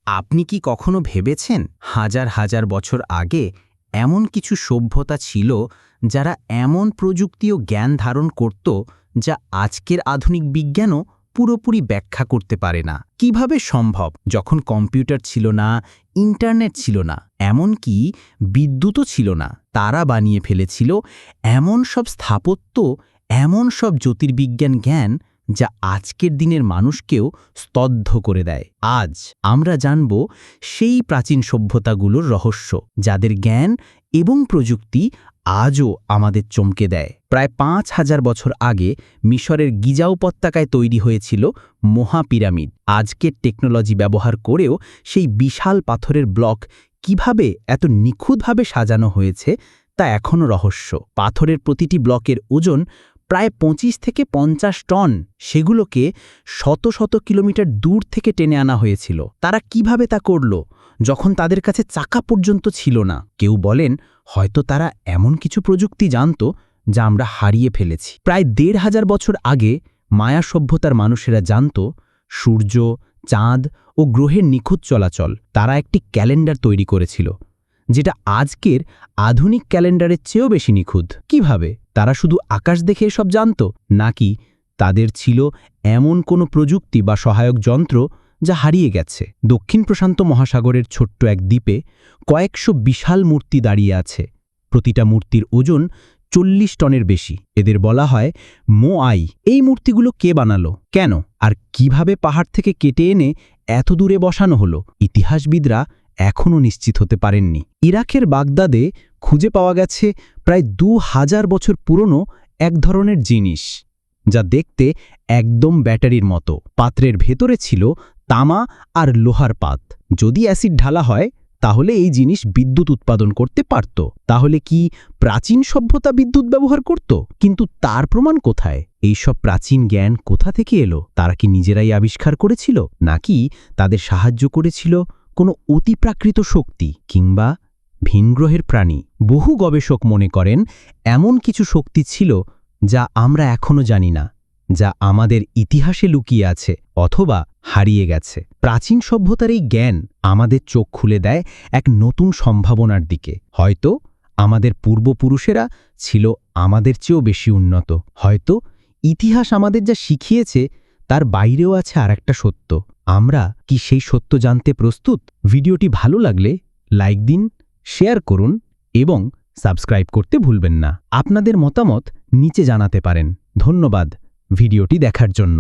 আপনি কি কখনো ভেবেছেন হাজার হাজার বছর আগে এমন কিছু সভ্যতা ছিল যারা এমন প্রযুক্তি ও জ্ঞান ধারণ করত যা আজকের আধুনিক বিজ্ঞানও পুরোপুরি ব্যাখ্যা করতে পারে না? কিভাবে সম্ভব যখন কম্পিউটার ছিল না, ইন্টারনেট ছিল না, এমনকি বিদ্যুৎও ছিল না? তারা বানিয়ে ফেলেছিল এমন সব স্থাপত্য, এমন সব জ্যোতির্বিজ্ঞান জ্ঞান যা আজকের দিনের মানুষকেও স্তব্ধ করে দেয়। আজ আমরা জানব সেই প্রাচীন সভ্যতাগুলোর রহস্য, যাদের জ্ঞান এবং প্রযুক্তি আজও আমাদের চমকে দেয়। প্রায় ৫,০০০ বছর আগে মিশরের গিজা উপত্যকায় তৈরি হয়েছিল মহাপিরামিড। আজকের টেকনোলজি ব্যবহার করেও সেই বিশাল পাথরের ব্লক কিভাবে এত নিখুঁতভাবে সাজানো হয়েছে তা এখনও রহস্য। পাথরের প্রতিটি ব্লকের ওজন প্রায় ২৫ থেকে ৫০ টন। সেগুলোকে শত শত কিলোমিটার দূর থেকে টেনে আনা হয়েছিল। তারা কিভাবে তা করল যখন তাদের কাছে চাকা পর্যন্ত ছিল না? কেউ বলেন হয়তো তারা এমন কিছু প্রযুক্তি জানত যা আমরা হারিয়ে ফেলেছি। প্রায় ১৫০০ বছর আগে মায়া সভ্যতার মানুষেরা জানত সূর্য, চাঁদ ও গ্রহের নিখুঁত চলাচল। তারা একটি ক্যালেন্ডার তৈরি করেছিল যেটা আজকের আধুনিক ক্যালেন্ডারের চেয়েও বেশি নিখুঁত। কিভাবে? তারা শুধু আকাশ দেখে এসব জানত, নাকি তাদের ছিল এমন কোনো প্রযুক্তি বা সহায়ক যন্ত্র যা হারিয়ে গেছে? দক্ষিণ প্রশান্ত মহাসাগরের ছোট্ট এক দ্বীপে কয়েকশো বিশাল মূর্তি দাঁড়িয়ে আছে। প্রতিটা মূর্তির ওজন ৪০ টনের বেশি। এদের বলা হয় মোআই। এই মূর্তিগুলো কে বানালো, কেন আর কিভাবে পাহাড় থেকে কেটে এনে এত দূরে বসানো হলো? ইতিহাসবিদরা এখনও নিশ্চিত হতে পারেননি। ইরাকের বাগদাদে খুঁজে পাওয়া গেছে প্রায় ২০০০ বছর পুরনো এক ধরনের জিনিস, যা দেখতে একদম ব্যাটারির মতো। পাত্রের ভেতরে ছিল তামা আর লোহার পাত। যদি অ্যাসিড ঢালা হয় তাহলে এই জিনিস বিদ্যুৎ উৎপাদন করতে পারত। তাহলে কি প্রাচীন সভ্যতা বিদ্যুৎ ব্যবহার করত? কিন্তু তার প্রমাণ কোথায়? এই সব প্রাচীন জ্ঞান কোথা থেকে এলো? তারা কি নিজেরাই আবিষ্কার করেছিল, নাকি তাদের সাহায্য করেছিল কোনো অতিপ্রাকৃত শক্তি কিংবা ভিনগ্রহের প্রাণী? বহু গবেষক মনে করেন এমন কিছু শক্তি ছিল যা আমরা এখনো জানি না, যা আমাদের ইতিহাসে লুকিয়ে আছে অথবা হারিয়ে গেছে। প্রাচীন সভ্যতার এই জ্ঞান আমাদের চোখ খুলে দেয় এক নতুন সম্ভাবনার দিকে। হয়তো আমাদের পূর্বপুরুষেরা ছিল আমাদের চেয়েও বেশি উন্নত। হয়তো ইতিহাস আমাদের যা শিখিয়েছে তার বাইরেও আছে আরেকটা সত্য। আমরা কি সেই সত্য জানতে প্রস্তুত? ভিডিওটি ভালো লাগলে লাইক দিন, শেয়ার করুন এবং সাবস্ক্রাইব করতে ভুলবেন না। আপনাদের মতামত নিচে জানাতে পারেন। ধন্যবাদ ভিডিওটি দেখার জন্য।